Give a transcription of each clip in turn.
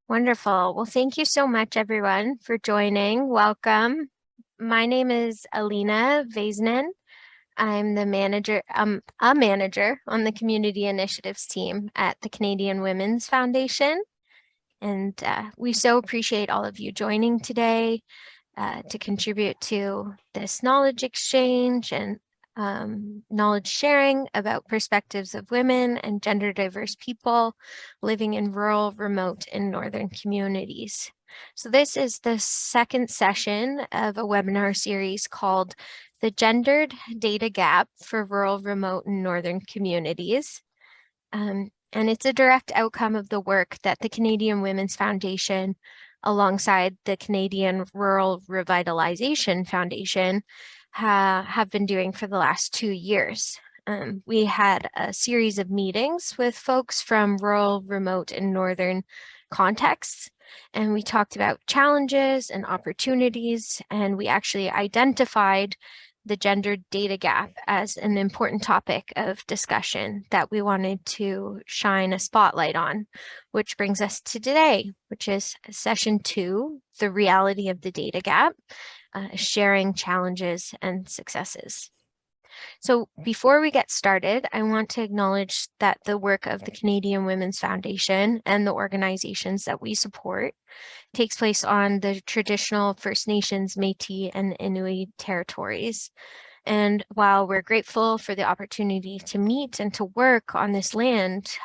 Wonderful. Well, thank you so much, everyone, for joining. Welcome. My name is Alina Vaisnen. I'm the manager, a manager on the community initiatives team at the Canadian Women's Foundation. And we so appreciate all of you joining today to contribute to this knowledge exchange and knowledge sharing about perspectives of women and gender diverse people living in rural, remote, and northern communities. So this is the second session of a webinar series called The Gendered Data Gap for Rural, Remote, and Northern Communities. And it's a direct outcome of the work that the Canadian Women's Foundation, alongside the Canadian Rural Revitalization Foundation, have been doing for the last 2 years. We had a series of meetings with folks from rural, remote, and northern contexts, and we talked about challenges and opportunities, and we actually identified the gender data gap as an important topic of discussion that we wanted to shine a spotlight on, which brings us to today, which is session 2, the reality of the data gap, sharing challenges and successes. So before we get started, I want to acknowledge that the work of the Canadian Women's Foundation and the organizations that we support takes place on the traditional First Nations, Métis, and Inuit territories. And while we're grateful for the opportunity to meet and to work on this land,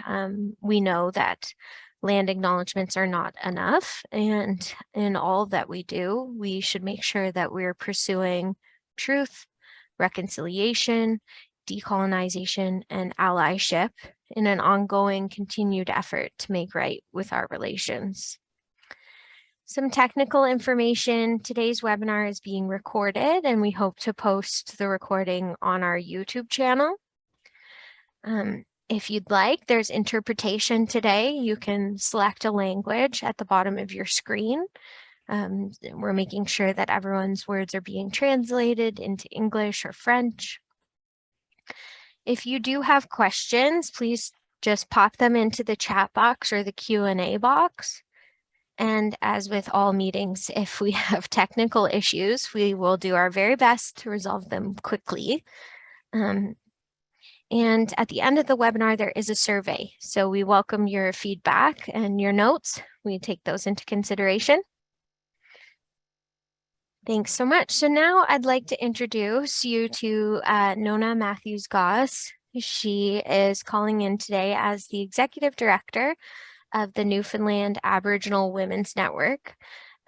we know that land acknowledgements are not enough. And in all that we do, we should make sure that we're pursuing truth, reconciliation, decolonization, and allyship in an ongoing, continued effort to make right with our relations. Some technical information. Today's webinar is being recorded, and we hope to post the recording on our YouTube channel. If you'd like, there's interpretation today. You can select a language at the bottom of your screen. We're making sure that everyone's words are being translated into English or French. If you do have questions, please just pop them into the chat box or the Q&A box. And as with all meetings, if we have technical issues, we will do our very best to resolve them quickly. And at the end of the webinar, there is a survey. So we welcome your feedback and your notes. We take those into consideration. Thanks so much. So now I'd like to introduce you to Nona Matthews-Goss. She is calling in today as the Executive Director of the Newfoundland Aboriginal Women's Network,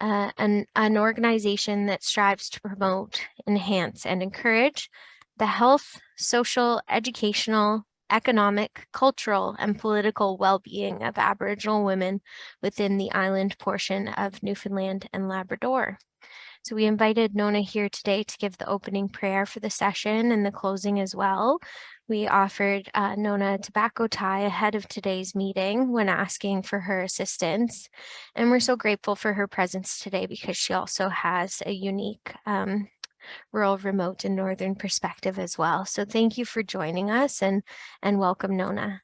an organization that strives to promote, enhance, and encourage the health, social, educational, economic, cultural, and political well-being of Aboriginal women within the island portion of Newfoundland and Labrador. So we invited Nona here today to give the opening prayer for the session and the closing as well. We offered Nona a tobacco tie ahead of today's meeting when asking for her assistance. And we're so grateful for her presence today because she also has a unique rural, remote, and northern perspective as well. So thank you for joining us and welcome, Nona.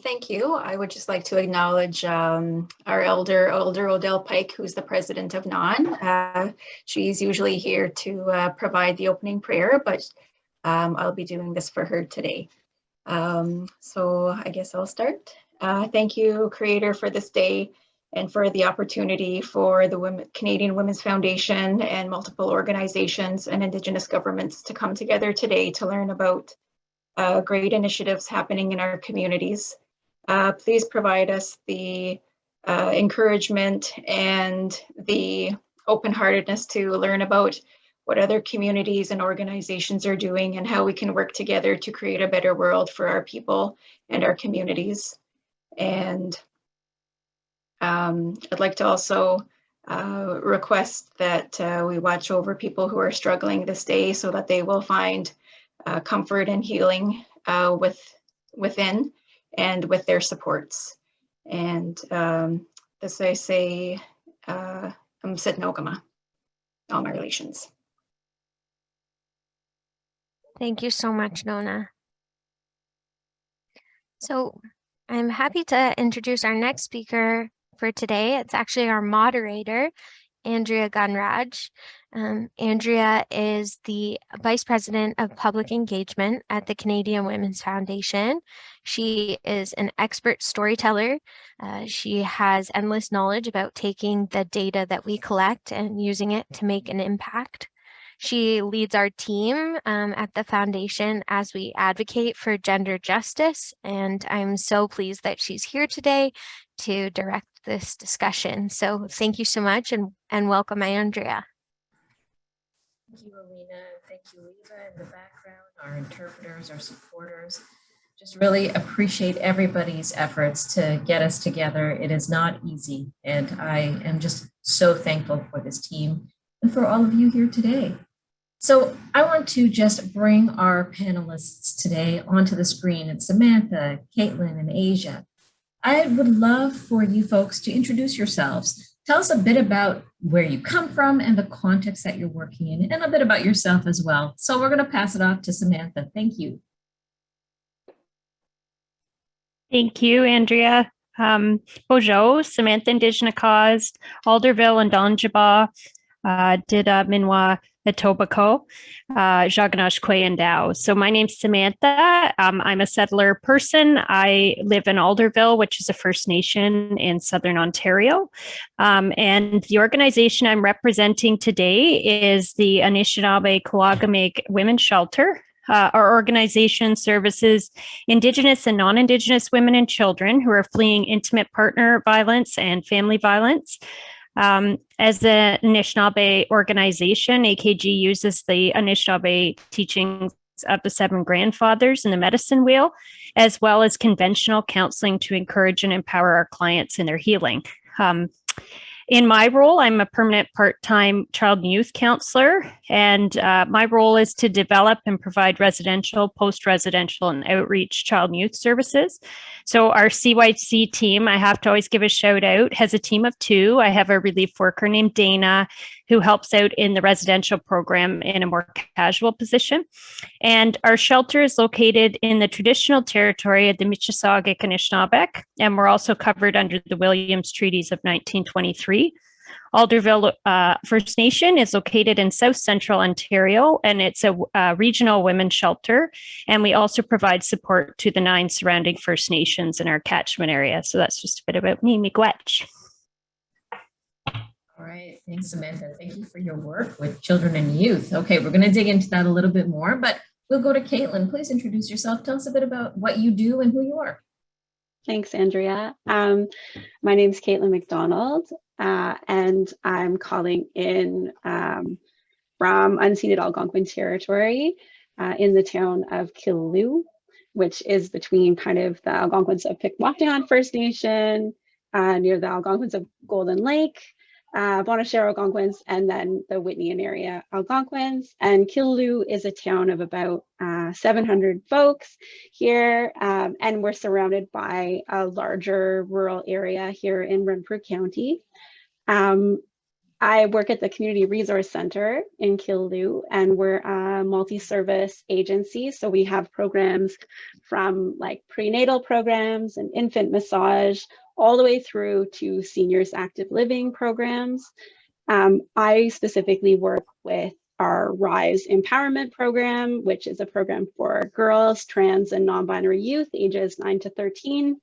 Thank you. I would just like to acknowledge our elder Odell Pike, who's the president of NON. She's usually here to provide the opening prayer, but I'll be doing this for her today. So I guess I'll start. Thank you, Creator, for this day and for the opportunity for the Canadian Women's Foundation and multiple organizations and Indigenous governments to come together today to learn about great initiatives happening in our communities. Please provide us the encouragement and the open-heartedness to learn about what other communities and organizations are doing and how we can work together to create a better world for our people and our communities. And I'd like to also request that we watch over people who are struggling this day so that they will find comfort and healing within and with their supports. And this I say, Sidnogama, all my relations. Thank you so much, Nona. So I'm happy to introduce our next speaker for today. It's actually our moderator, Andrea Gunraj. Andrea is the Vice President of Public Engagement at the Canadian Women's Foundation. She is an expert storyteller. She has endless knowledge about taking the data that we collect and using it to make an impact. She leads our team at the foundation as we advocate for gender justice, and I'm so pleased that she's here today to direct this discussion. So thank you so much and welcome, Andrea. Thank you, Alina. Thank you, Leva, in the background, our interpreters, our supporters. Just really appreciate everybody's efforts to get us together. It is not easy, and I am just so thankful for this team and for all of you here today. So I want to just bring our panelists today onto the screen. It's Samantha, Caitlin, and Asia. I would love for you folks to introduce yourselves. Tell us a bit about where you come from and the context that you're working in, and a bit about yourself as well. So we're going to pass it off to Samantha. Thank you. Thank you, Andrea. Bonjour, Samantha Indigenous Cause, Alderville and Donjaba, Dida Minwa Etobicoke, Jaganash Kwe and Dao. So my name's Samantha. I'm a settler person. I live in Alderville, which is a First Nation in Southern Ontario. And the organization I'm representing today is the Anishinaabe Kawagamek Women's Shelter. Our organization services Indigenous and non-Indigenous women and children who are fleeing intimate partner violence and family violence. As an Anishinaabe organization, AKG uses the Anishinaabe teachings of the Seven Grandfathers and the Medicine Wheel, as well as conventional counseling to encourage and empower our clients in their healing. In my role, I'm a permanent part-time child and youth counselor, and my role is to develop and provide residential, post-residential, and outreach child and youth services. So our CYC team, I have to always give a shout out, has a team of 2. I have a relief worker named Dana who helps out in the residential program in a more casual position. And our shelter is located in the traditional territory of the Mississauga Anishinaabe, and we're also covered under the Williams Treaties of 1923. Alderville First Nation is located in South Central Ontario, and it's a regional women's shelter. And we also provide support to the 9 surrounding First Nations in our catchment area. So that's just a bit about me, miigwech. All right, thanks, Samantha. Thank you for your work with children and youth. Okay, we're going to dig into that a little bit more, but we'll go to Caitlin. Please introduce yourself. Tell us a bit about what you do and who you are. Thanks, Andrea. My name's Caitlin McDonald, and I'm calling in from unceded Algonquin territory in the town of Killaloe, which is between kind of the Algonquins of Pikwakanagan First Nation, near the Algonquins of Golden Lake, Bonachero Algonquins, and then the Whitney and area Algonquins. And Killaloe is a town of about 700 folks here, and we're surrounded by a larger rural area here in Renfrew County. I work at the Community Resource Center in Killaloe, and we're a multi-service agency. So we have programs from like prenatal programs and infant massage, all the way through to seniors active living programs. I specifically work with our Rise Empowerment Program, which is a program for girls, trans, and non-binary youth ages 9 to 13,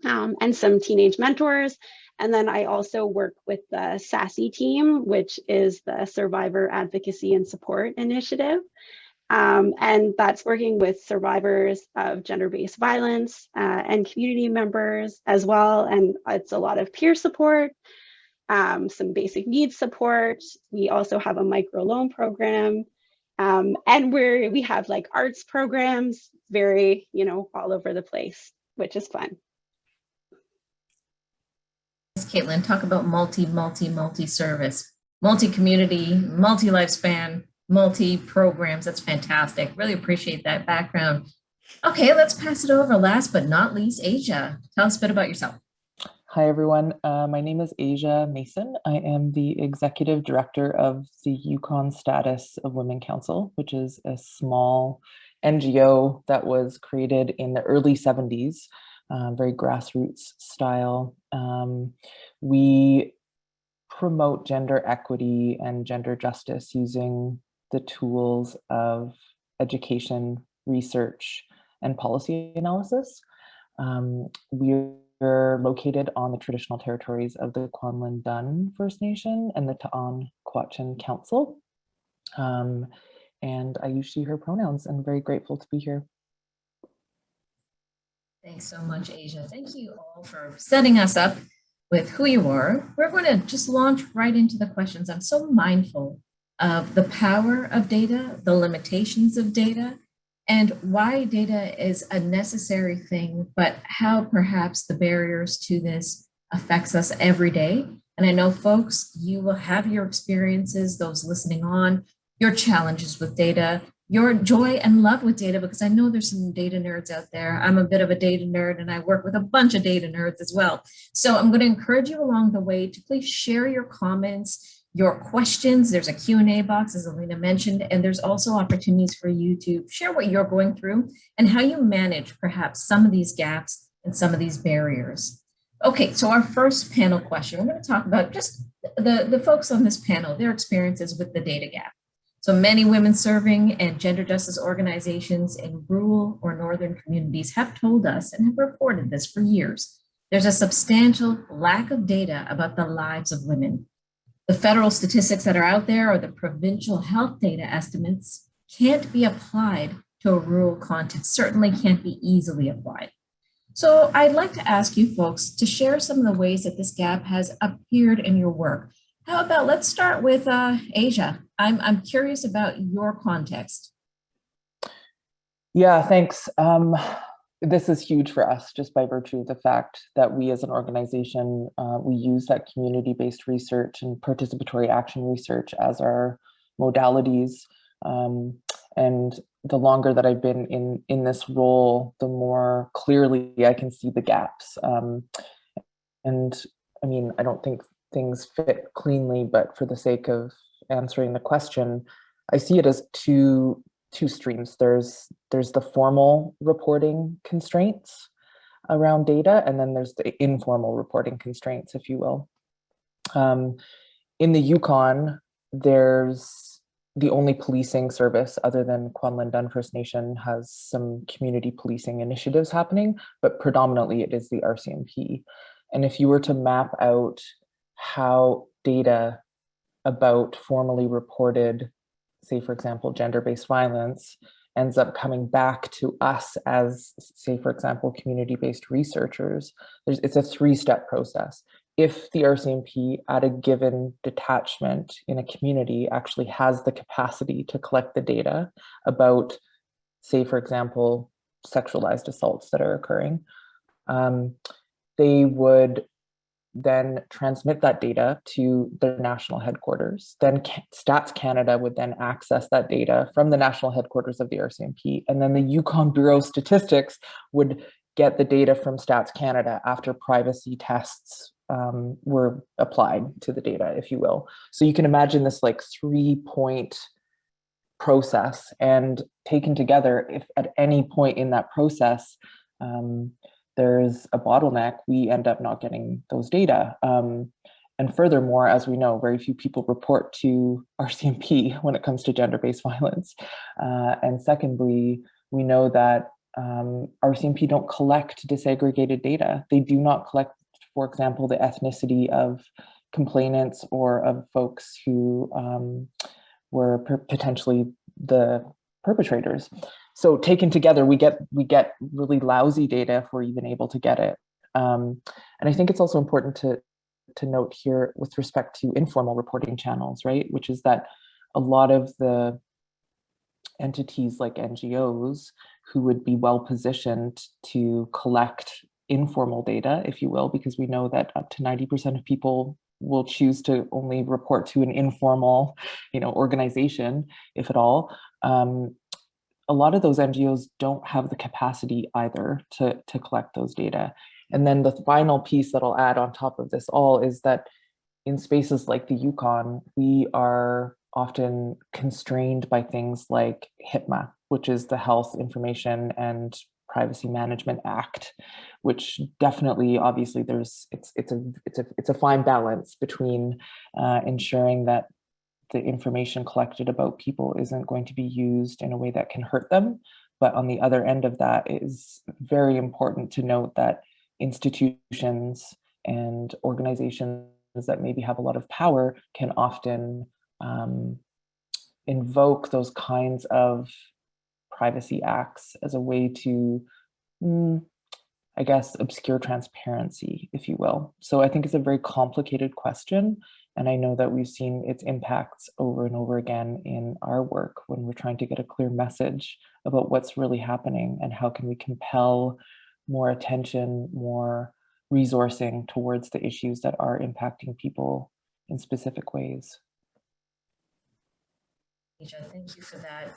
and some teenage mentors. And then I also work with the SASSY team, which is the Survivor Advocacy and Support Initiative. And that's working with survivors of gender-based violence and community members as well. And it's a lot of peer support, some basic needs support. We also have a microloan program, and we have like arts programs, very, all over the place, which is fun. Caitlin, talk about multi-service, multi-community, multi-lifespan, multi-programs. That's fantastic. Really appreciate that background. Okay, let's pass it over. Last but not least, Asia. Tell us a bit about yourself. Hi, everyone. My name is Asia Mason. I am the Executive Director of the Yukon Status of Women Council, which is a small NGO that was created in the early 70s very grassroots style. We promote gender equity and gender justice using the tools of education, research, and policy analysis. We're located on the traditional territories of the Newfoundland Dun First Nation and the Ta'an Quachin Council. And I use she, her pronouns, and I'm very grateful to be here. Thanks so much, Asia. Thank you all for setting us up with who you are. We're going to just launch right into the questions. I'm so mindful of the power of data, the limitations of data, and why data is a necessary thing, but how perhaps the barriers to this affects us every day. And I know, folks, you will have your experiences, those listening on, your challenges with data, your joy and love with data, because I know there's some data nerds out there. I'm a bit of a data nerd and I work with a bunch of data nerds as well. So I'm going to encourage you along the way to please share your comments, your questions. There's a Q&A box, as Alina mentioned, and there's also opportunities for you to share what you're going through and how you manage perhaps some of these gaps and some of these barriers. Okay, so our first panel question, we're going to talk about just the folks on this panel, their experiences with the data gap. So many women serving and gender justice organizations in rural or northern communities have told us and have reported this for years. There's a substantial lack of data about the lives of women. The federal statistics that are out there or the provincial health data estimates can't be applied to a rural context, certainly can't be easily applied. So I'd like to ask you folks to share some of the ways that this gap has appeared in your work. How about, let's start with Asia. I'm curious about your context. Yeah, thanks. This is huge for us just by virtue of the fact that we as an organization, we use that community-based research and participatory action research as our modalities. And the longer that I've been in this role, the more clearly I can see the gaps. And I mean, I don't think things fit cleanly, but for the sake of answering the question, I see it as two streams. There's the formal reporting constraints around data, and then there's the informal reporting constraints, if you will. In the Yukon, there's the only policing service other than Newfoundland Dun First Nation has some community policing initiatives happening, but predominantly it is the RCMP. And if you were to map out how data about formally reported, say, for example, gender-based violence ends up coming back to us as, say, for example, community-based researchers, it's a three-step process. If the RCMP at a given detachment in a community actually has the capacity to collect the data about, say, for example, sexualized assaults that are occurring, they would then transmit that data to their national headquarters. Then Stats Canada would then access that data from the national headquarters of the RCMP. And then the Yukon Bureau of Statistics would get the data from Stats Canada after privacy tests were applied to the data, if you will. So you can imagine this like 3-point process, and taken together, if at any point in that process, there's a bottleneck, we end up not getting those data. And furthermore, as we know, very few people report to RCMP when it comes to gender-based violence. And secondly, we know that RCMP don't collect disaggregated data. They do not collect, for example, the ethnicity of complainants or of folks who were potentially the perpetrators. So taken together, we get really lousy data if we're even able to get it. And I think it's also important to note here with respect to informal reporting channels, right? Which is that a lot of the entities like NGOs who would be well positioned to collect informal data, if you will, because we know that up to 90% of people will choose to only report to an informal, organization, if at all. A lot of those NGOs don't have the capacity either to collect those data. And then the final piece that I'll add on top of this all is that in spaces like the Yukon, we are often constrained by things like HIPMA, which is the Health Information and Privacy Management Act, which definitely, obviously, it's a fine balance between ensuring that the information collected about people isn't going to be used in a way that can hurt them. But on the other end of that, it is very important to note that institutions and organizations that maybe have a lot of power can often invoke those kinds of privacy acts as a way to, I guess, obscure transparency, if you will. So I think it's a very complicated question. And I know that we've seen its impacts over and over again in our work when we're trying to get a clear message about what's really happening and how can we compel more attention, more resourcing towards the issues that are impacting people in specific ways. Thank you for that.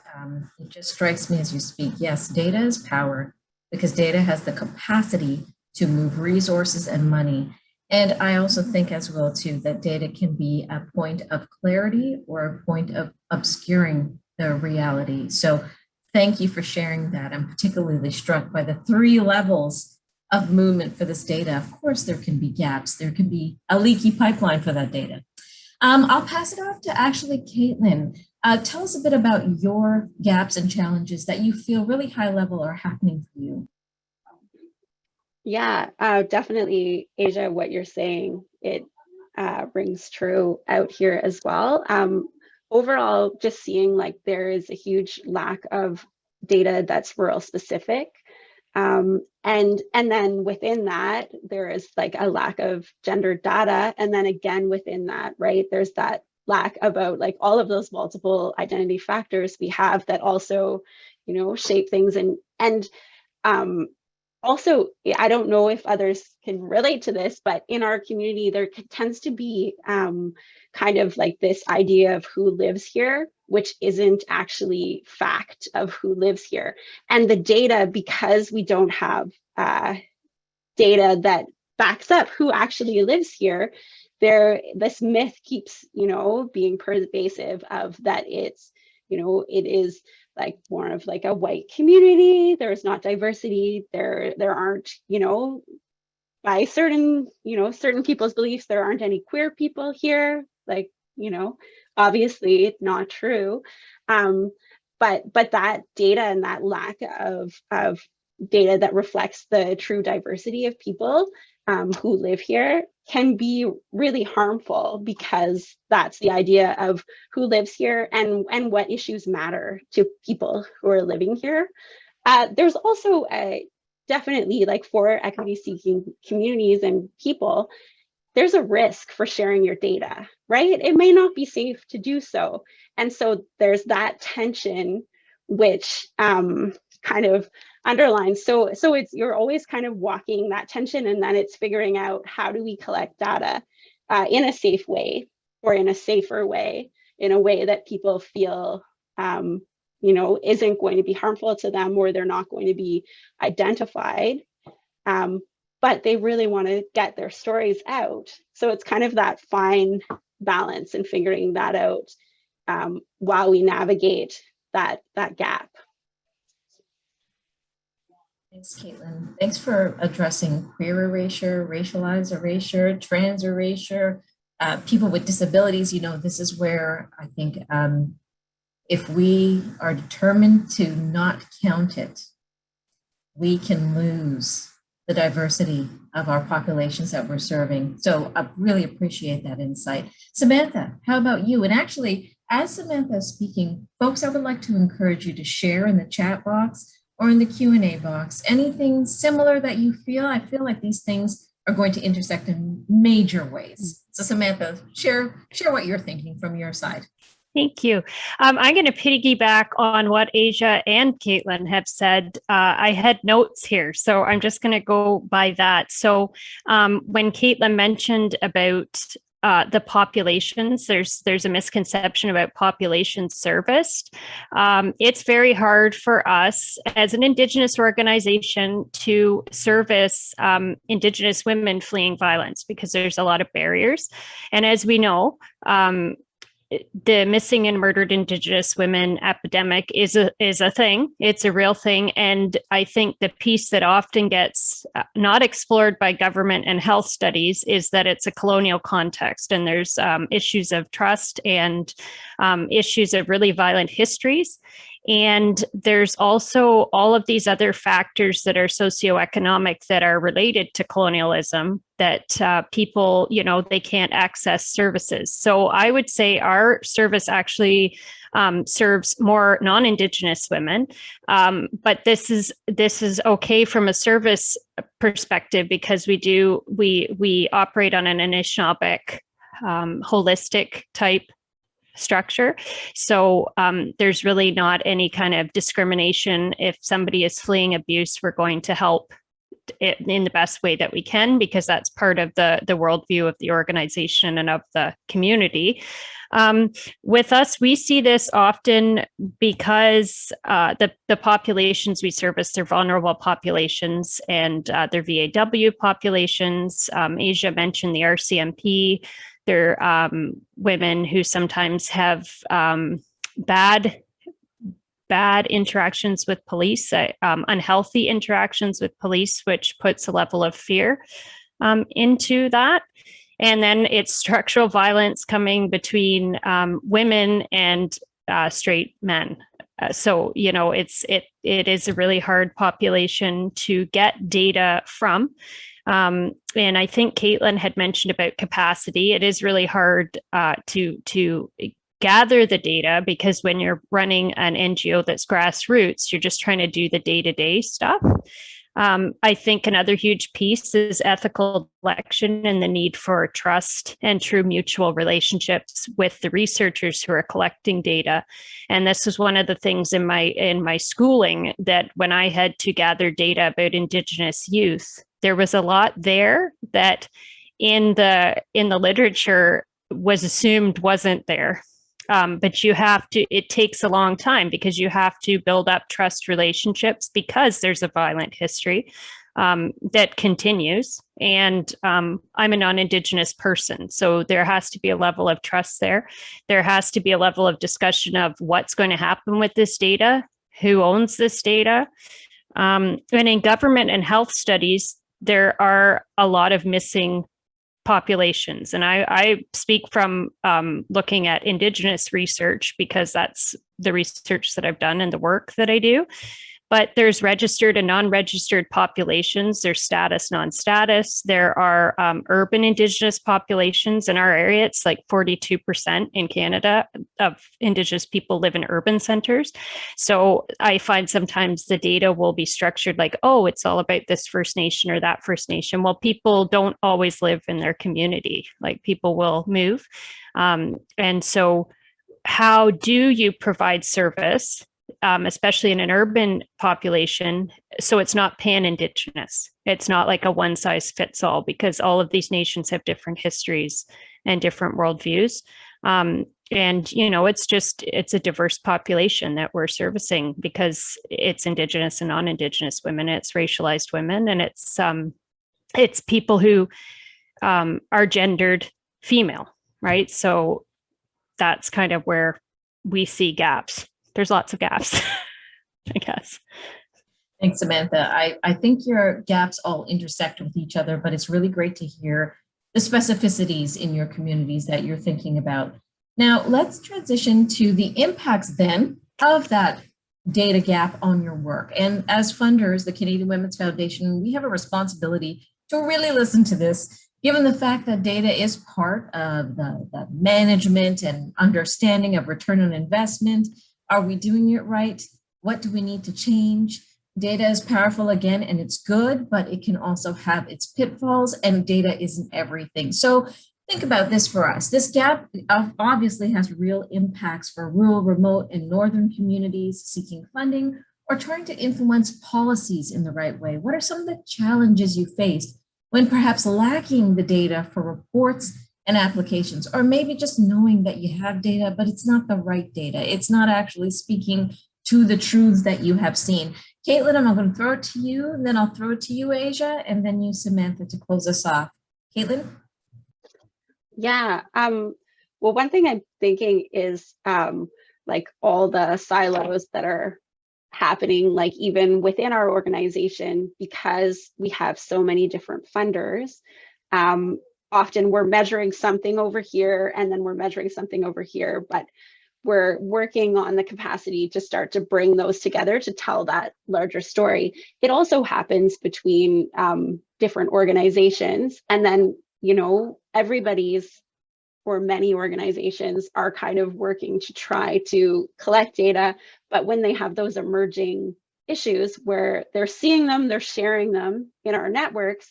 It just strikes me as you speak. Yes, data is power because data has the capacity to move resources and money. And I also think as well, too, that data can be a point of clarity or a point of obscuring the reality. So thank you for sharing that. I'm particularly struck by the 3 levels of movement for this data. Of course, there can be gaps. There can be a leaky pipeline for that data. I'll pass it off to actually Caitlin. Tell us a bit about your gaps and challenges that you feel really high level are happening for you. Yeah, definitely, Asia, what you're saying, it rings true out here as well. Overall, just seeing like there is a huge lack of data that's rural specific. And then within that, there is like a lack of gendered data. And then again, within that, right, there's that lack about like all of those multiple identity factors we have that also, you know, shape things. And also, I don't know if others can relate to this, but in our community, there tends to be kind of like this idea of who lives here, which isn't actually fact of who lives here. And the data, because we don't have data that backs up who actually lives here, this myth keeps, you know, being pervasive of that it's, you know, it is like more of like a white community. There's not diversity. There aren't, you know, by certain, you know, certain people's beliefs, there aren't any queer people here. Like, you know, obviously it's not true. But that data and that lack of data that reflects the true diversity of people who live here can be really harmful, because that's the idea of who lives here and what issues matter to people who are living here. There's also definitely, like, for equity seeking communities and people, there's a risk for sharing your data, right? It may not be safe to do so. And so there's that tension, which kind of underlines. So it's, you're always kind of walking that tension, and then it's figuring out, how do we collect data in a safe way, or in a safer way, in a way that people feel, you know, isn't going to be harmful to them, or they're not going to be identified. But they really want to get their stories out. So it's kind of that fine balance and figuring that out while we navigate that gap. Thanks, Caitlin. Thanks for addressing queer erasure, racialized erasure, trans erasure, people with disabilities. You know, this is where I think if we are determined to not count it, we can lose the diversity of our populations that we're serving. So I really appreciate that insight. Samantha, how about you? And actually, as Samantha is speaking, folks, I would like to encourage you to share in the chat box or in the Q&A box anything similar that you feel. I feel like these things are going to intersect in major ways. So Samantha, share what you're thinking from your side. Thank you. I'm going to piggyback on what Asia and Caitlin have said. I had notes here, so I'm just going to go by that. So when Caitlin mentioned about the populations, there's a misconception about population serviced. It's very hard for us as an Indigenous organization to service Indigenous women fleeing violence, because there's a lot of barriers. And as we know, the missing and murdered Indigenous women epidemic is a thing. It's a real thing. And I think the piece that often gets not explored by government and health studies is that it's a colonial context, and there's issues of trust and issues of really violent histories. And there's also all of these other factors that are socioeconomic that are related to colonialism that people, they can't access services. So I would say our service actually serves more non-Indigenous women, but this is okay from a service perspective because we operate on an Anishinaabe holistic type structure. So there's really not any kind of discrimination. If somebody is fleeing abuse, we're going to help it in the best way that we can, because that's part of the worldview of the organization and of the community. With us, we see this often because the populations we service, they're vulnerable populations, and they're VAW populations. Asia mentioned the RCMP. They're women who sometimes have bad interactions with police, unhealthy interactions with police, which puts a level of fear into that. And then it's structural violence coming between women and straight men. So, it is a really hard population to get data from. And I think Caitlin had mentioned about capacity. It is really hard to gather the data, because when you're running an NGO that's grassroots, you're just trying to do the day-to-day stuff. I think another huge piece is ethical selection and the need for trust and true mutual relationships with the researchers who are collecting data. And this was one of the things in my schooling, that when I had to gather data about Indigenous youth, there was a lot there that in the literature was assumed wasn't there. But it takes a long time, because you have to build up trust relationships, because there's a violent history that continues. And I'm a non-Indigenous person, so there has to be a level of trust there. There has to be a level of discussion of what's going to happen with this data, who owns this data. And in government and health studies, there are a lot of missing populations. And I speak from looking at Indigenous research, because that's the research that I've done and the work that I do. But there's registered and non-registered populations. There's status, non-status. There are urban Indigenous populations. In our area, it's like 42% in Canada of Indigenous people live in urban centers. So I find sometimes the data will be structured like, oh, it's all about this First Nation or that First Nation. Well, people don't always live in their community. Like, people will move. And so how do you provide service, especially in an urban population, so it's not pan-Indigenous? It's not like a one-size-fits-all, because all of these nations have different histories and different worldviews. And, it's a diverse population that we're servicing, because it's Indigenous and non-Indigenous women, it's racialized women, and it's people who are gendered female, right? So that's kind of where we see gaps. There's lots of gaps, I guess. Thanks, Samantha. I think your gaps all intersect with each other, but it's really great to hear the specificities in your communities that you're thinking about. Now, let's transition to the impacts then of that data gap on your work. And as funders, the Canadian Women's Foundation, we have a responsibility to really listen to this, given the fact that data is part of the management and understanding of return on investment. Are we doing it right? What do we need to change? Data is powerful again, and it's good, but it can also have its pitfalls, and data isn't everything. So think about this for us. This gap obviously has real impacts for rural, remote, and northern communities seeking funding or trying to influence policies in the right way. What are some of the challenges you faced when perhaps lacking the data for reports and applications, or maybe just knowing that you have data, but it's not the right data? It's not actually speaking to the truths that you have seen. Caitlin, I'm going to throw it to you, and then I'll throw it to you, Asia, and then you, Samantha, to close us off. Caitlin? Yeah, Well, one thing I'm thinking is like all the silos that are happening, like even within our organization, because we have so many different funders. Often we're measuring something over here and then we're measuring something over here, but we're working on the capacity to start to bring those together to tell that larger story. It also happens between different organizations, and then, you know, everybody's, or many organizations are kind of working to try to collect data, but when they have those emerging issues where they're seeing them, they're sharing them in our networks,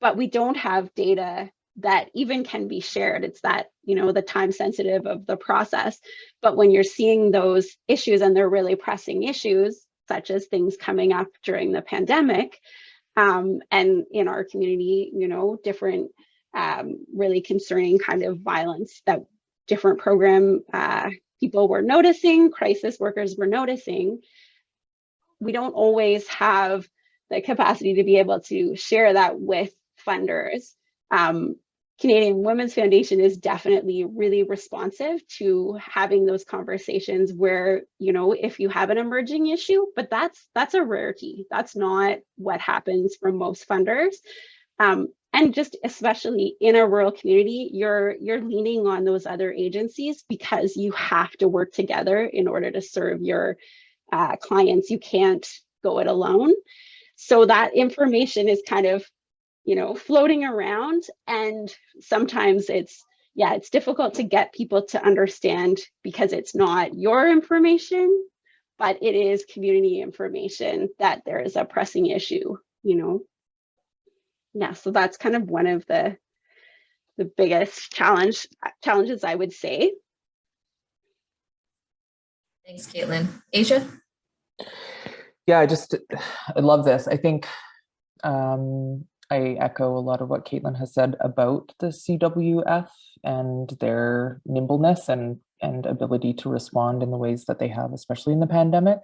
but we don't have data that even can be shared. It's that, you know, the time sensitive of the process. But when you're seeing those issues and they're really pressing issues, such as things coming up during the pandemic, and in our community, you know, different really concerning kind of violence that different program people were noticing, crisis workers were noticing, we don't always have the capacity to be able to share that with funders. Canadian Women's Foundation is definitely really responsive to having those conversations where, you know, if you have an emerging issue, but that's a rarity. That's not what happens from most funders. And just especially in a rural community, you're leaning on those other agencies because you have to work together in order to serve your clients. You can't go it alone. So that information is kind of, you know, floating around, and sometimes it's difficult to get people to understand because it's not your information, but it is community information that there is a pressing issue, you know. Yeah, so that's kind of one of the biggest challenges, I would say. Thanks, Caitlin. Asia? Yeah, I love this. I think I echo a lot of what Caitlin has said about the CWF and their nimbleness and ability to respond in the ways that they have, especially in the pandemic.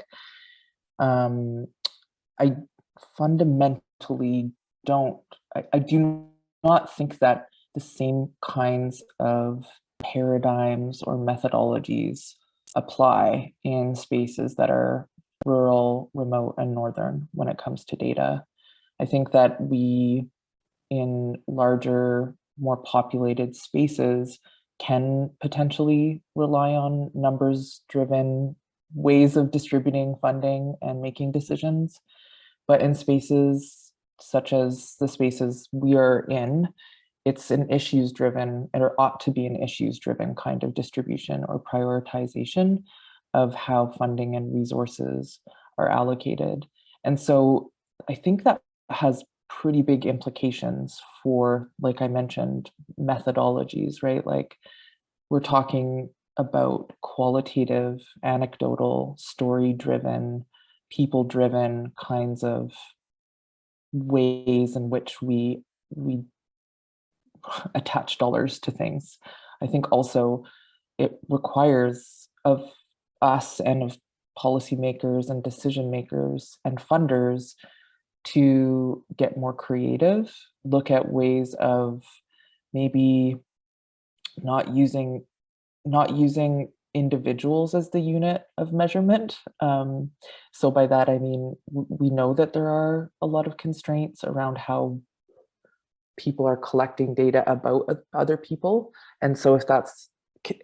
I fundamentally I do not think that the same kinds of paradigms or methodologies apply in spaces that are rural, remote, and northern when it comes to data. I think that we, in larger, more populated spaces, can potentially rely on numbers-driven ways of distributing funding and making decisions. But in spaces such as the spaces we are in, it's an issues-driven, or ought to be an issues-driven kind of distribution or prioritization of how funding and resources are allocated. And so I think that has pretty big implications for, like I mentioned, methodologies, right? Like we're talking about qualitative, anecdotal, story-driven, people-driven kinds of ways in which we attach dollars to things. I think also it requires of us and of policymakers and decision makers and funders to get more creative, look at ways of maybe not using individuals as the unit of measurement. So by that, I mean, we know that there are a lot of constraints around how people are collecting data about other people. And so if that's,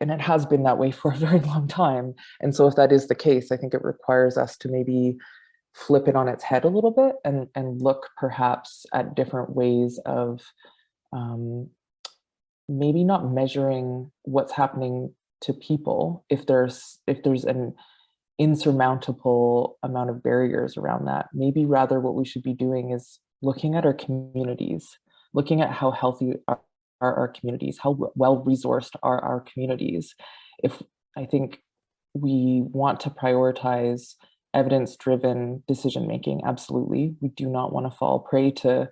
and it has been that way for a very long time. And so if that is the case, I think it requires us to maybe flip it on its head a little bit and look perhaps at different ways of maybe not measuring what's happening to people if there's an insurmountable amount of barriers around that. Maybe rather what we should be doing is looking at our communities, looking at how healthy are our communities, how well resourced are our communities. If I think we want to prioritize evidence-driven decision-making, absolutely. We do not want to fall prey to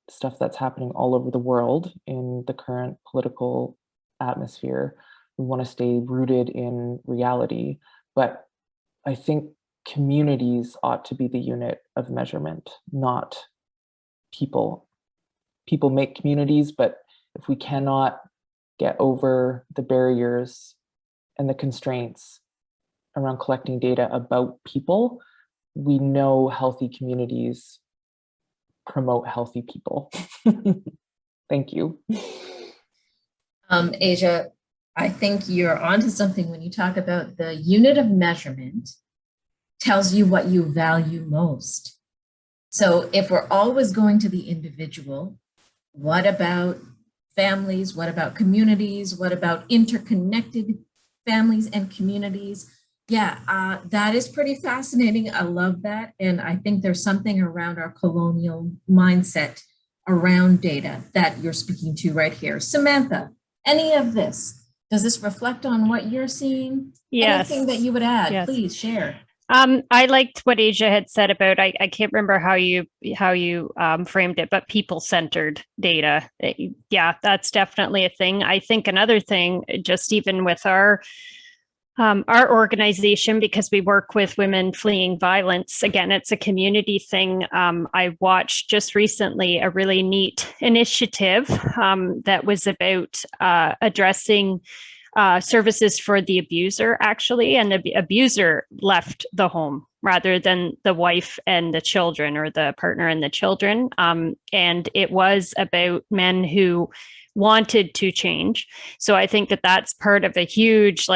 stuff that's happening all over the world in the current political atmosphere. We want to stay rooted in reality, but I think communities ought to be the unit of measurement, not people. People make communities, but if we cannot get over the barriers and the constraints around collecting data about people, we know healthy communities promote healthy people. Thank you. Asia, I think you're onto something when you talk about the unit of measurement tells you what you value most. So if we're always going to the individual, what about families? What about communities? What about interconnected families and communities? Yeah, that is pretty fascinating. I love that. And I think there's something around our colonial mindset around data that you're speaking to right here. Samantha, any of this, does this reflect on what you're seeing? Yes. Anything that you would add, Yes. please share. I liked what Asia had said about, I can't remember how you framed it, but people-centered data. Yeah, that's definitely a thing. I think another thing, just even with our organization, because we work with women fleeing violence, again, it's a community thing. I watched just recently a really neat initiative that was about addressing services for the abuser, actually, and the abuser left the home rather than the wife and the children, or the partner and the children. And it was about men who wanted to change. So I think that that's part of a huge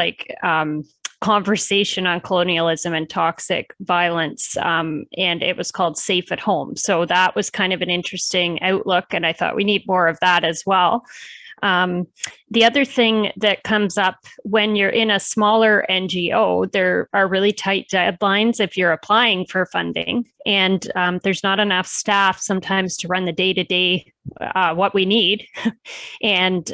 conversation on colonialism and toxic violence. And it was called Safe at Home. So that was kind of an interesting outlook. And I thought we need more of that as well. The other thing that comes up when you're in a smaller NGO, there are really tight deadlines if you're applying for funding, and there's not enough staff sometimes to run the day-to-day what we need, and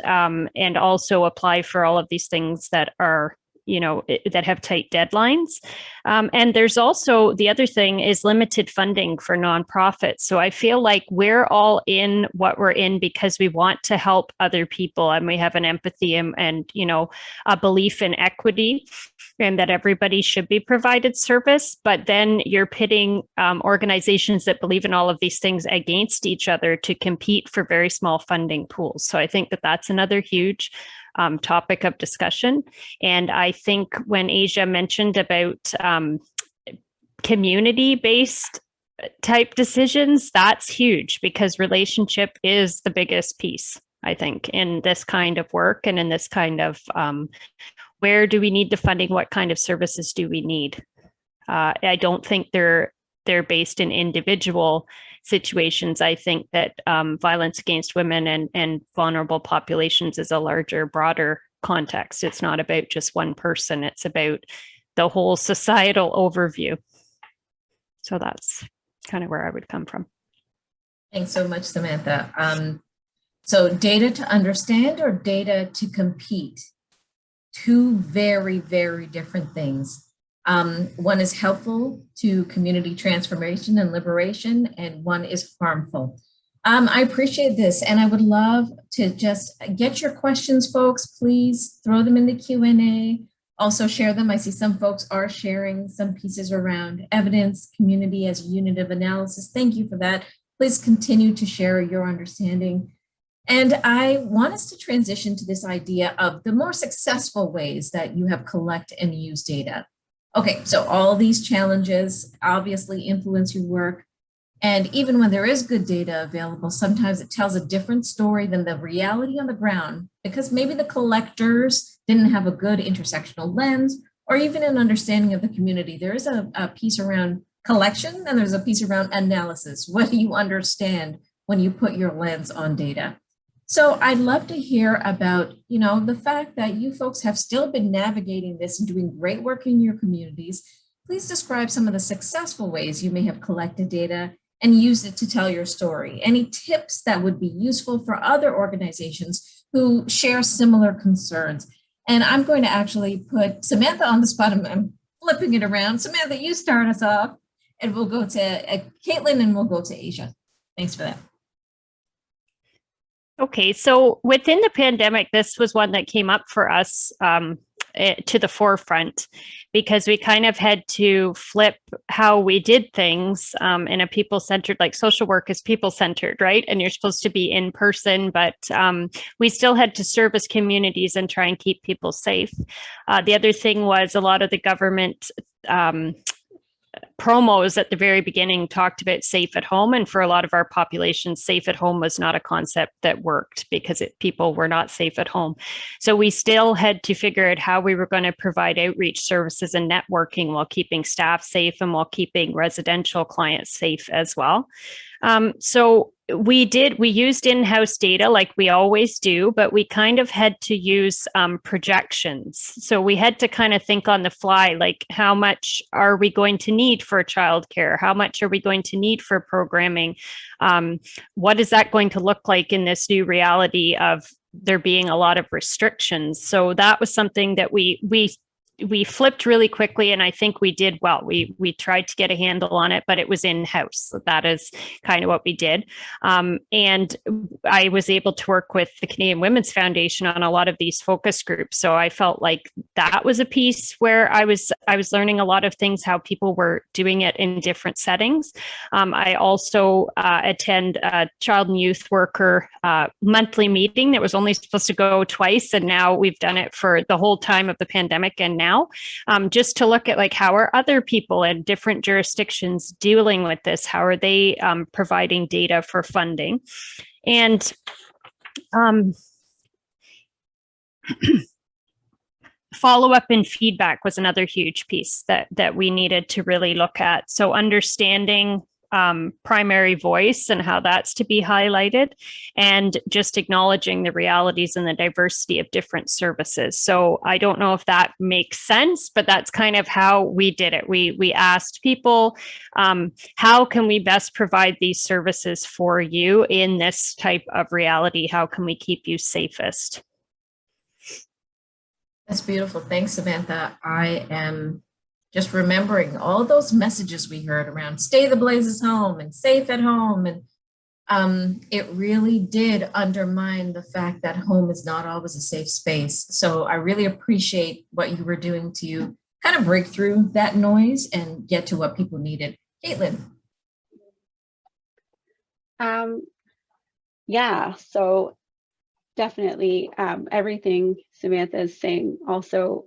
also apply for all of these things that are, that have tight deadlines. And there's also, the other thing is limited funding for nonprofits. So I feel like we're all in what we're in because we want to help other people, and we have an empathy and a belief in equity, and that everybody should be provided service. But then you're pitting organizations that believe in all of these things against each other to compete for very small funding pools. So I think that that's another huge topic of discussion. And I think when Asia mentioned about community-based type decisions, that's huge, because relationship is the biggest piece, I think, in this kind of work and in this kind of where do we need the funding? What kind of services do we need? I don't think they're based in individual situations. I think that violence against women and vulnerable populations is a larger, broader context. It's not about just one person. It's about the whole societal overview. So that's kind of where I would come from. Thanks so much, Samantha. So data to understand or data to compete? Two very, very different things. One is helpful to community transformation and liberation, and one is harmful. I appreciate this, and I would love to just get your questions, folks. Please throw them in the Q&A. Also share them. I see some folks are sharing some pieces around evidence, community as a unit of analysis. Thank you for that. Please continue to share your understanding. And I want us to transition to this idea of the more successful ways that you have collected and used data. Okay, so all these challenges obviously influence your work. And even when there is good data available, sometimes it tells a different story than the reality on the ground, because maybe the collectors didn't have a good intersectional lens or even an understanding of the community. There is a piece around collection and there's a piece around analysis. What do you understand when you put your lens on data? So I'd love to hear about, the fact that you folks have still been navigating this and doing great work in your communities. Please describe some of the successful ways you may have collected data and used it to tell your story. Any tips that would be useful for other organizations who share similar concerns? And I'm going to actually put Samantha on the spot. I'm flipping it around. Samantha, you start us off, and we'll go to Caitlin, and we'll go to Asia. Thanks for that. Okay, so within the pandemic, this was one that came up for us to the forefront, because we kind of had to flip how we did things in a people-centered, like social work is people-centered, right? And you're supposed to be in person, but we still had to service communities and try and keep people safe. The other thing was a lot of the government promos at the very beginning talked about safe at home, and for a lot of our population, safe at home was not a concept that worked because people were not safe at home. So we still had to figure out how we were going to provide outreach services and networking while keeping staff safe and while keeping residential clients safe as well. So we used in-house data like we always do, but we kind of had to use projections. So we had to kind of think on the fly, like how much are we going to need for childcare? How much are we going to need for programming? What is that going to look like in this new reality of there being a lot of restrictions? So that was something that we flipped really quickly, and I think we did well. We tried to get a handle on it, but it was in-house. So that is kind of what we did. And I was able to work with the Canadian Women's Foundation on a lot of these focus groups. So I felt like that was a piece where I was learning a lot of things, how people were doing it in different settings. I also attend a child and youth worker monthly meeting that was only supposed to go twice, and now we've done it for the whole time of the pandemic and now, just to look at like how are other people in different jurisdictions dealing with this? How are they providing data for funding? And follow-up and feedback was another huge piece that we needed to really look at. So understanding primary voice and how that's to be highlighted, and just acknowledging the realities and the diversity of different services. So I don't know if that makes sense, but that's kind of how we did it. We asked people, how can we best provide these services for you in this type of reality? How can we keep you safest? That's beautiful. Thanks, Samantha. I am just remembering all those messages we heard around stay the blazes home and safe at home. And it really did undermine the fact that home is not always a safe space. So I really appreciate what you were doing to kind of break through that noise and get to what people needed. Caitlin. Yeah, so definitely everything Samantha is saying also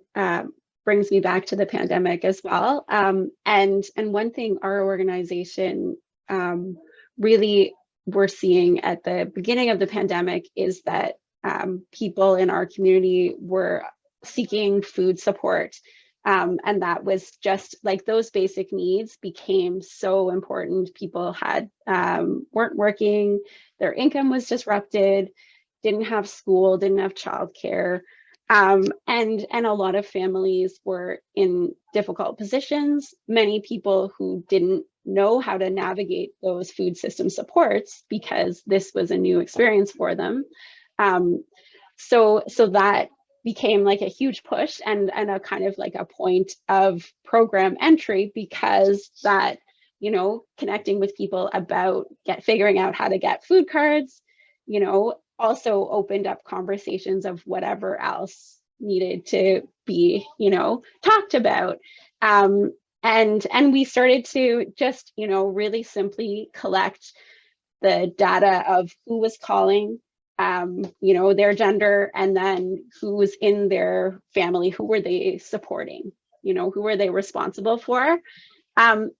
brings me back to the pandemic as well. And one thing our organization really we're seeing at the beginning of the pandemic is that people in our community were seeking food support. And that was just like those basic needs became so important. People weren't working, their income was disrupted, didn't have school, didn't have childcare. And a lot of families were in difficult positions. Many people who didn't know how to navigate those food system supports because this was a new experience for them. So that became like a huge push and a kind of like a point of program entry, because that, you know, connecting with people about figuring out how to get food cards, you know, also opened up conversations of whatever else needed to be, you know, talked about. And we started to just, you know, really simply collect the data of who was calling, you know, their gender, and then who was in their family, who were they supporting, you know, who were they responsible for. And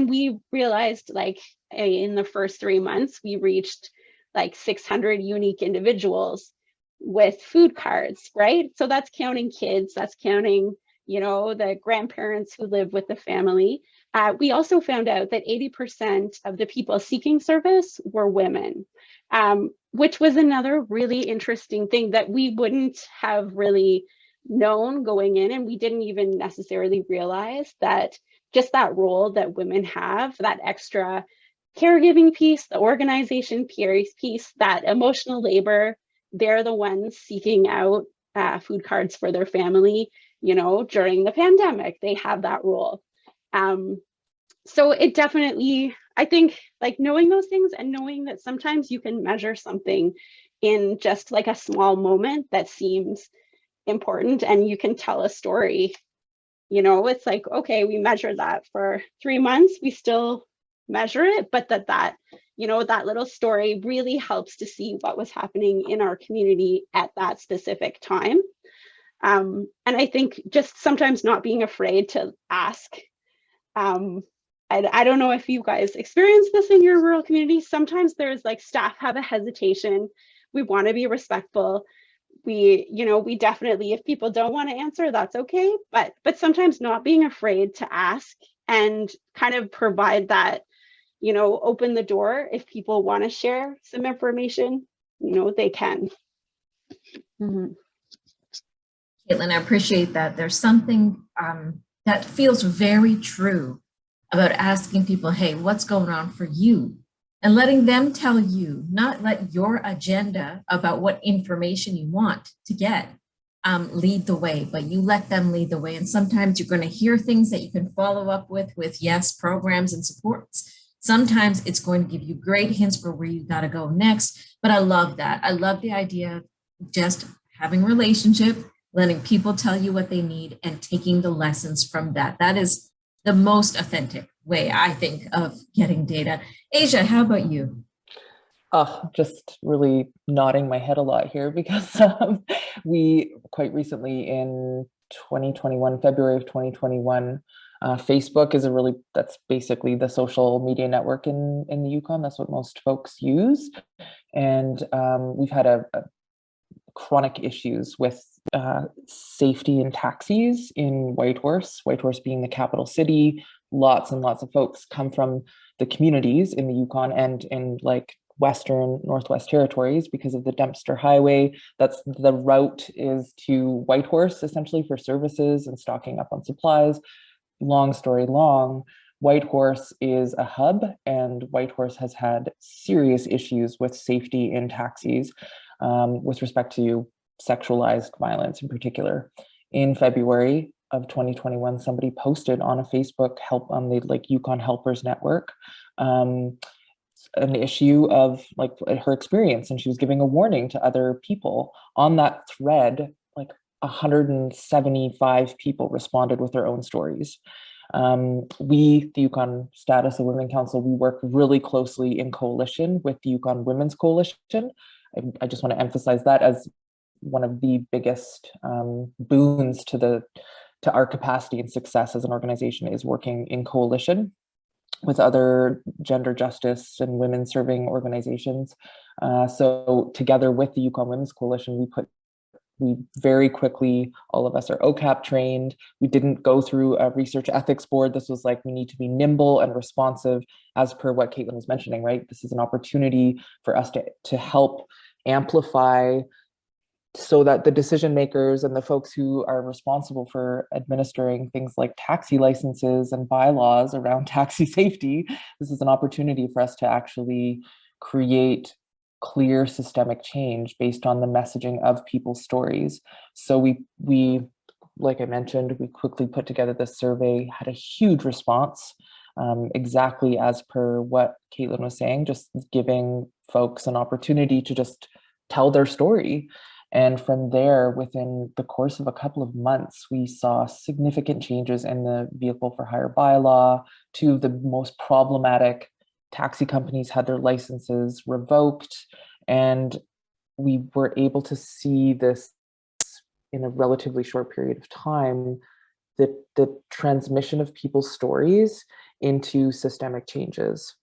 we realized, like, in the first 3 months, we reached like 600 unique individuals with food cards, right? So that's counting kids, that's counting, you know, the grandparents who live with the family. We also found out that 80% of the people seeking service were women, which was another really interesting thing that we wouldn't have really known going in, and we didn't even necessarily realize that just that role that women have, that extra caregiving piece, the organization piece, that emotional labor, they're the ones seeking out food cards for their family, you know, during the pandemic, they have that role. So it definitely, I think, like, knowing those things and knowing that sometimes you can measure something in just like a small moment that seems important, and you can tell a story. You know, it's like, okay, we measured that for 3 months, we still measure it, but that you know, that little story really helps to see what was happening in our community at that specific time. And I think just sometimes not being afraid to ask. I don't know if you guys experience this in your rural communities. Sometimes there's like staff have a hesitation. We want to be respectful. We definitely, if people don't want to answer, that's okay. But sometimes not being afraid to ask and kind of provide that, open the door. If people want to share some information, they can. Caitlin, I appreciate that. There's something that feels very true about asking people, hey, what's going on for you? And letting them tell you, not let your agenda about what information you want to get lead the way, but you let them lead the way. And sometimes you're going to hear things that you can follow up with yes, programs and supports. Sometimes it's going to give you great hints for where you got to go next. But I love that. I love the idea of just having a relationship, letting people tell you what they need and taking the lessons from that. That is the most authentic way, I think, of getting data. Asia, how about you? Just really nodding my head a lot here because we quite recently in 2021, February of 2021, Facebook is that's basically the social media network in the Yukon. That's what most folks use. And we've had a chronic issues with safety in taxis in Whitehorse being the capital city. Lots and lots of folks come from the communities in the Yukon and in like Western Northwest Territories because of the Dempster Highway. That's the route is to Whitehorse essentially for services and stocking up on supplies. Long story long, Whitehorse is a hub, and Whitehorse has had serious issues with safety in taxis with respect to sexualized violence in particular. In February of 2021, somebody posted on a Facebook on the Yukon Helpers Network an issue of her experience, and she was giving a warning to other people. On that thread, 175 people responded with their own stories. We, the Yukon Status of Women Council, we work really closely in coalition with the Yukon Women's Coalition. I just want to emphasize that as one of the biggest boons to our capacity and success as an organization is working in coalition with other gender justice and women serving organizations. So together with the Yukon Women's Coalition, we very quickly, all of us are OCAP trained. We didn't go through a research ethics board. This was we need to be nimble and responsive as per what Caitlin was mentioning, right? This is an opportunity for us to help amplify so that the decision makers and the folks who are responsible for administering things like taxi licenses and bylaws around taxi safety, this is an opportunity for us to actually create clear systemic change based on the messaging of people's stories. So we like I mentioned, we quickly put together this survey, had a huge response, exactly as per what Caitlin was saying, just giving folks an opportunity to just tell their story. And from there, within the course of a couple of months, we saw significant changes in the vehicle for hire bylaw. Two of the most problematic taxi companies had their licenses revoked, and we were able to see this in a relatively short period of time, the transmission of people's stories into systemic changes.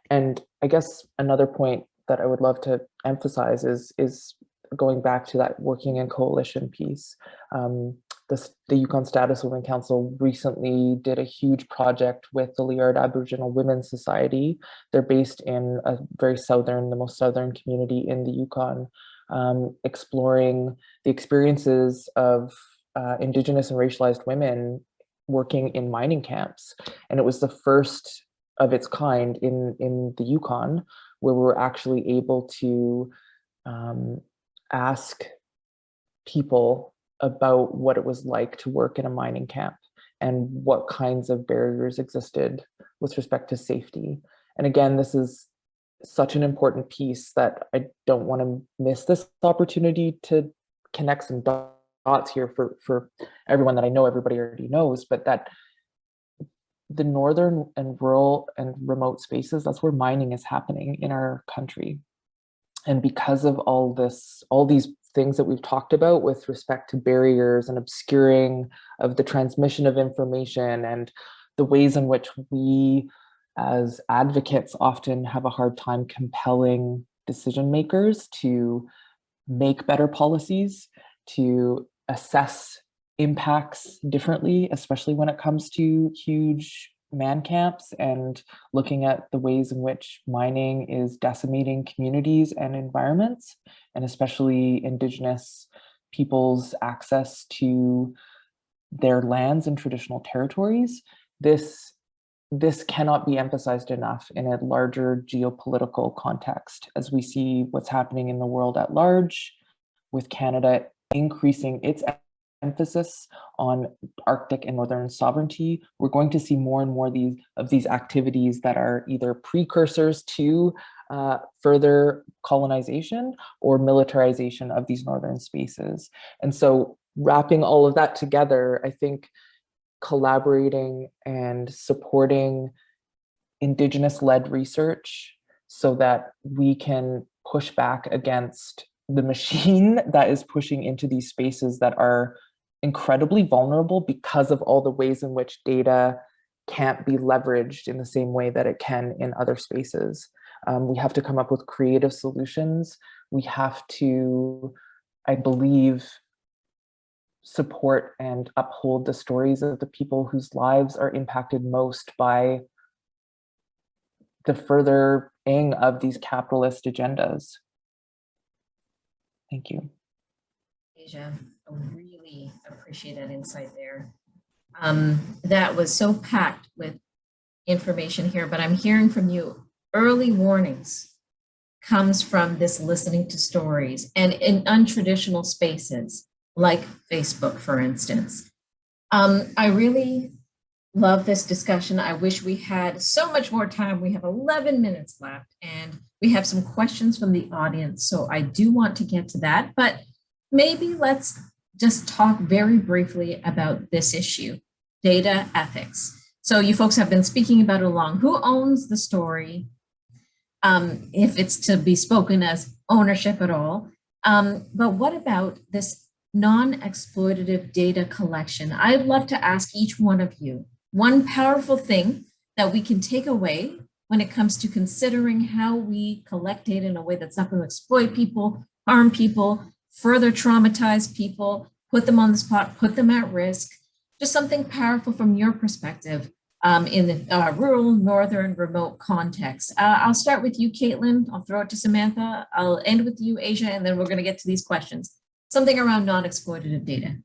And I guess another point that I would love to emphasize is going back to that working in coalition piece. The Yukon Status Women Council recently did a huge project with the Liard Aboriginal Women's Society. They're based in a very the most southern community in the Yukon, exploring the experiences of Indigenous and racialized women working in mining camps. And it was the first of its kind in the Yukon, where we were actually able to ask people about what it was like to work in a mining camp and what kinds of barriers existed with respect to safety. And again, this is such an important piece that I don't want to miss this opportunity to connect some dots here for everyone that I know everybody already knows, but that the northern and rural and remote spaces, that's where mining is happening in our country. And because of all these things that we've talked about with respect to barriers and obscuring of the transmission of information and the ways in which we as advocates often have a hard time compelling decision makers to make better policies, to assess impacts differently, especially when it comes to huge man camps and looking at the ways in which mining is decimating communities and environments, and especially Indigenous people's access to their lands and traditional territories. This cannot be emphasized enough in a larger geopolitical context, as we see what's happening in the world at large, with Canada increasing its emphasis on Arctic and Northern sovereignty. We're going to see more and more of these activities that are either precursors to further colonization or militarization of these northern spaces. And so wrapping all of that together, I think collaborating and supporting Indigenous-led research so that we can push back against the machine that is pushing into these spaces that are incredibly vulnerable because of all the ways in which data can't be leveraged in the same way that it can in other spaces. We have to come up with creative solutions. We have to, I believe, support and uphold the stories of the people whose lives are impacted most by the furthering of these capitalist agendas. Thank you. Asia, I really appreciate that insight there. That was so packed with information here, but I'm hearing from you early warnings comes from this listening to stories and in untraditional spaces like Facebook, for instance. I really love this discussion. I wish we had so much more time. We have 11 minutes left and we have some questions from the audience. So I do want to get to that, but maybe let's just talk very briefly about this issue, data ethics. So you folks have been speaking about it along. Who owns the story? If it's to be spoken as ownership at all. But what about this non-exploitative data collection? I'd love to ask each one of you one powerful thing that we can take away when it comes to considering how we collect data in a way that's not going to exploit people, harm people, further traumatize people, put them on the spot, put them at risk. Just something powerful from your perspective in the rural, northern, remote context. I'll start with you, Caitlin. I'll throw it to Samantha. I'll end with you, Asia, and then we're going to get to these questions. Something around non-exploitative data.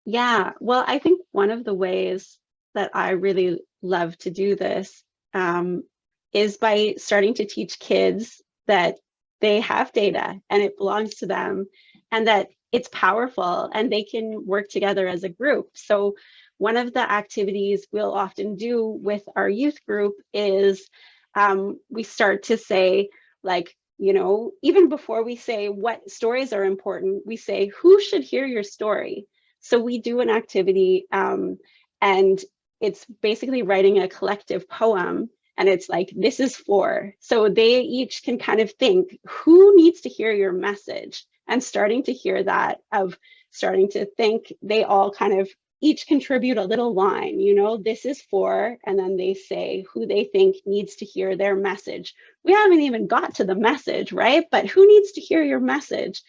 Yeah, well, I think one of the ways that I really love to do this is by starting to teach kids that they have data and it belongs to them and that it's powerful and they can work together as a group. So one of the activities we'll often do with our youth group is we start to say, like, you know, even before we say what stories are important, we say, who should hear your story? So we do an activity and it's basically writing a collective poem. And it's like, this is for. So they each can kind of think, who needs to hear your message? And starting to hear that, of starting to think, they all kind of each contribute a little line, you know, this is for, and then they say who they think needs to hear their message. We haven't even got to the message, right? But who needs to hear your message?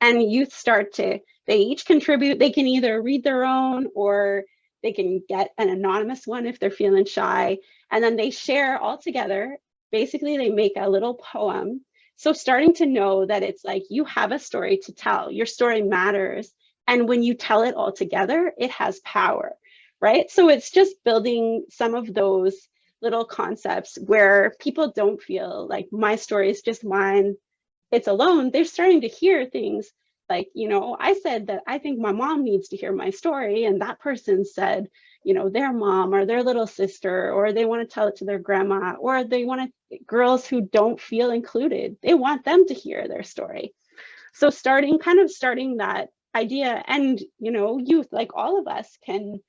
And youth start to, they each contribute. They can either read their own or they can get an anonymous one if they're feeling shy. And then they share all together. Basically, they make a little poem. So starting to know that it's like, you have a story to tell. Your story matters. And when you tell it all together, it has power, right? So it's just building some of those little concepts where people don't feel like my story is just mine, it's alone. They're starting to hear things like, you know, I said that I think my mom needs to hear my story, and that person said, you know, their mom or their little sister, or they want to tell it to their grandma, or they want to, girls who don't feel included, they want them to hear their story. So starting that idea, and youth, like all of us, can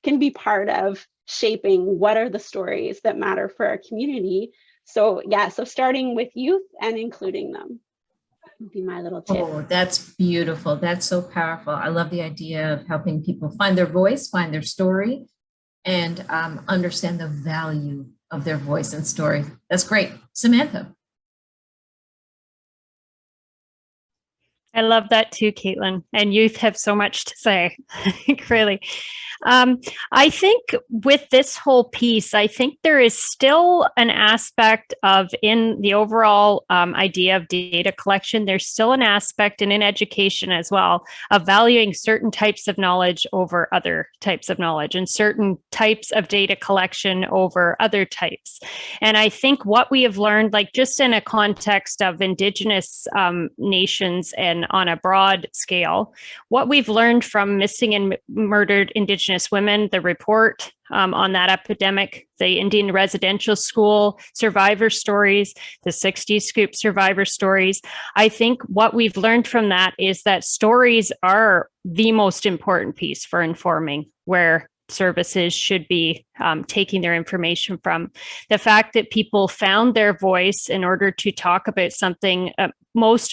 be part of shaping what are the stories that matter for our community. So so starting with youth and including them would be my little tip. Oh, that's beautiful. That's so powerful. I love the idea of helping people find their voice, find their story, and understand the value of their voice and story. That's great. Samantha. I love that too, Caitlin. And youth have so much to say, really. I think with this whole piece, I think there is still an aspect of, in the overall idea of data collection, there's still an aspect, and in education as well, of valuing certain types of knowledge over other types of knowledge, and certain types of data collection over other types. And I think what we have learned, like just in a context of Indigenous nations and on a broad scale, what we've learned from missing and murdered Indigenous women, the report on that epidemic, the Indian residential school survivor stories, the 60s Scoop survivor stories. I think what we've learned from that is that stories are the most important piece for informing where services should be taking their information from. The fact that people found their voice in order to talk about something,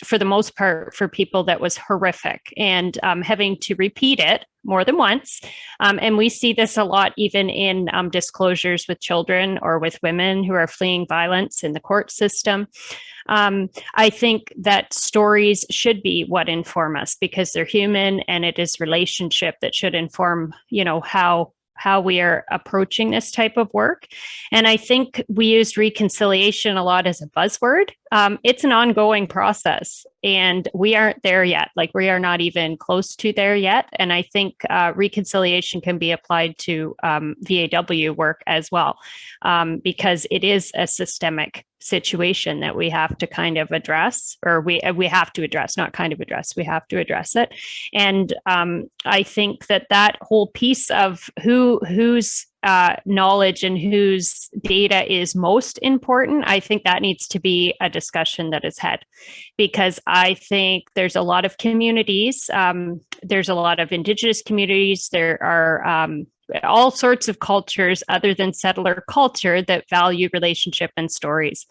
for the most part, for people, that was horrific, and having to repeat it more than once. And we see this a lot even in disclosures with children or with women who are fleeing violence in the court system. I think that stories should be what inform us, because they're human, and it is relationship that should inform, how we are approaching this type of work. And I think we used reconciliation a lot as a buzzword. It's an ongoing process, and we aren't there yet. Like, we are not even close to there yet. And I think reconciliation can be applied to VAW work as well, because it is a systemic situation that we have to kind of address, or we have to address, not kind of address, we have to address it. And I think that whole piece of whose knowledge and whose data is most important, I think that needs to be a discussion that is had, because I think there's a lot of communities, there's a lot of Indigenous communities, there are all sorts of cultures other than settler culture that value relationship and stories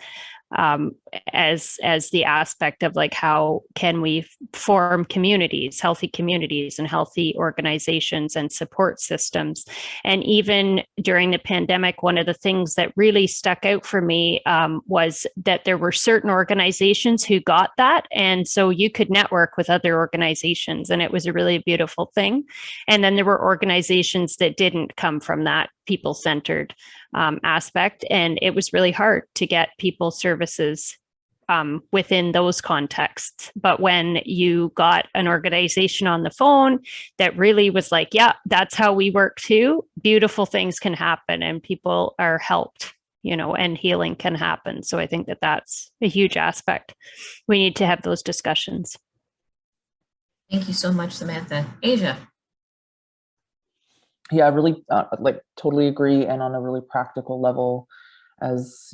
as the aspect of, like, how can we form communities, healthy communities and healthy organizations and support systems. And even during the pandemic, one of the things that really stuck out for me was that there were certain organizations who got that. And so you could network with other organizations, and it was a really beautiful thing. And then there were organizations that didn't come from that people-centered aspect, and it was really hard to get people services within those contexts. But when you got an organization on the phone that really was like, yeah, that's how we work too, beautiful things can happen, and people are helped, and healing can happen. So I think that that's a huge aspect. We need to have those discussions. Thank you so much, Samantha. Asia. Yeah, I really totally agree. And on a really practical level, as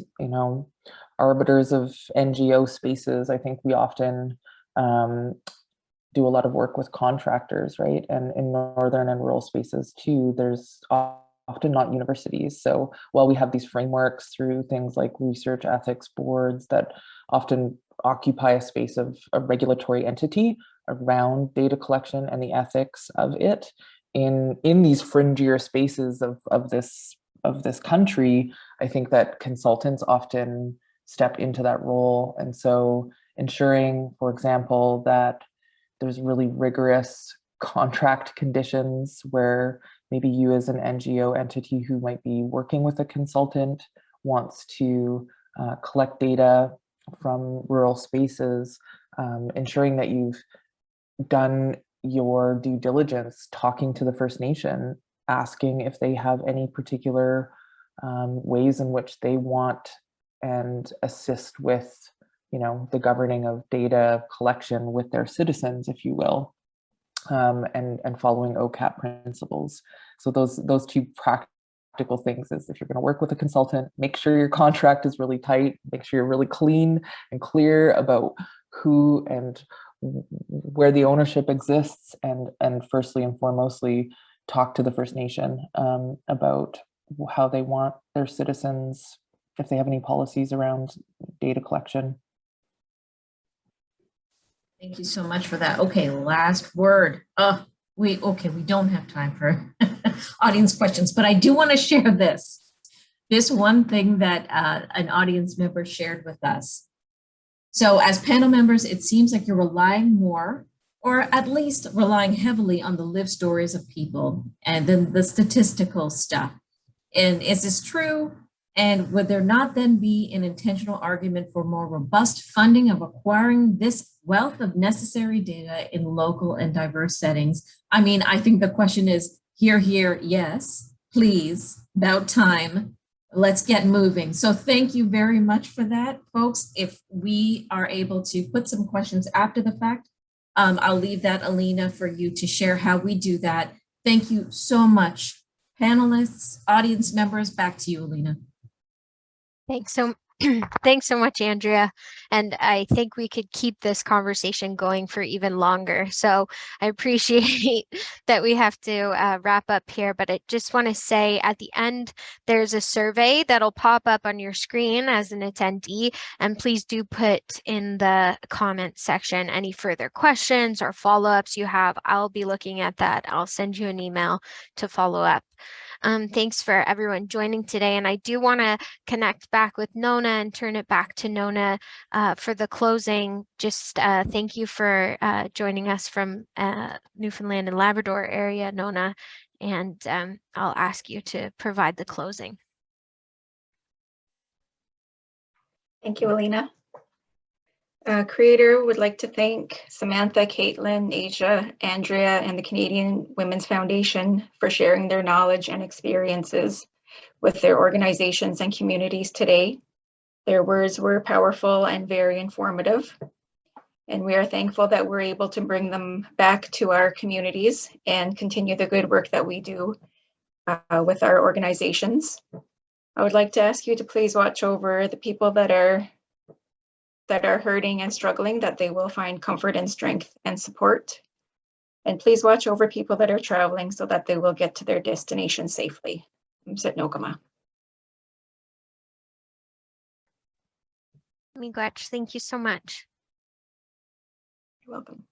arbiters of NGO spaces, I think we often do a lot of work with contractors, right? And in northern and rural spaces too, there's often not universities. So while we have these frameworks through things like research ethics boards that often occupy a space of a regulatory entity around data collection and the ethics of it, in these fringier spaces of this country, I think that consultants often step into that role. And so ensuring, for example, that there's really rigorous contract conditions where maybe you as an NGO entity who might be working with a consultant wants to collect data from rural spaces, ensuring that you've done your due diligence, talking to the First Nation, asking if they have any particular ways in which they want and assist with, the governing of data collection with their citizens, if you will, and following OCAP principles. So those two practical things is, if you're going to work with a consultant, make sure your contract is really tight, make sure you're really clean and clear about who and where the ownership exists, and firstly and foremostly talk to the First Nation about how they want their citizens, if they have any policies around data collection. Thank you so much for that. Okay, last word. We don't have time for audience questions, but I do want to share this one thing that an audience member shared with us. So as panel members, it seems like you're relying more, or at least relying heavily on the lived stories of people and then the statistical stuff. And is this true? And would there not then be an intentional argument for more robust funding of acquiring this wealth of necessary data in local and diverse settings? I mean, I think the question is here, yes, please, about time. Let's get moving. So thank you very much for that, folks. If we are able to put some questions after the fact, I'll leave that, Alina, for you to share how we do that. Thank you so much. Panelists, audience members, back to you, Alina. Thanks so much, Andrea. And I think we could keep this conversation going for even longer. So I appreciate that we have to wrap up here, but I just want to say at the end, there's a survey that'll pop up on your screen as an attendee, and please do put in the comments section any further questions or follow-ups you have. I'll be looking at that. I'll send you an email to follow up. Thanks for everyone joining today. And I do want to connect back with Nona and turn it back to Nona for the closing. Just thank you for joining us from Newfoundland and Labrador area, Nona. And I'll ask you to provide the closing. Thank you, Alina. Creator would like to thank Samantha, Caitlin, Asia, Andrea, and the Canadian Women's Foundation for sharing their knowledge and experiences with their organizations and communities today. Their words were powerful and very informative, and we are thankful that we're able to bring them back to our communities and continue the good work that we do with our organizations. I would like to ask you to please watch over the people that are hurting and struggling, that they will find comfort and strength and support. And please watch over people that are traveling so that they will get to their destination safely. Sitnokama. Miigwech, thank you so much. You're welcome.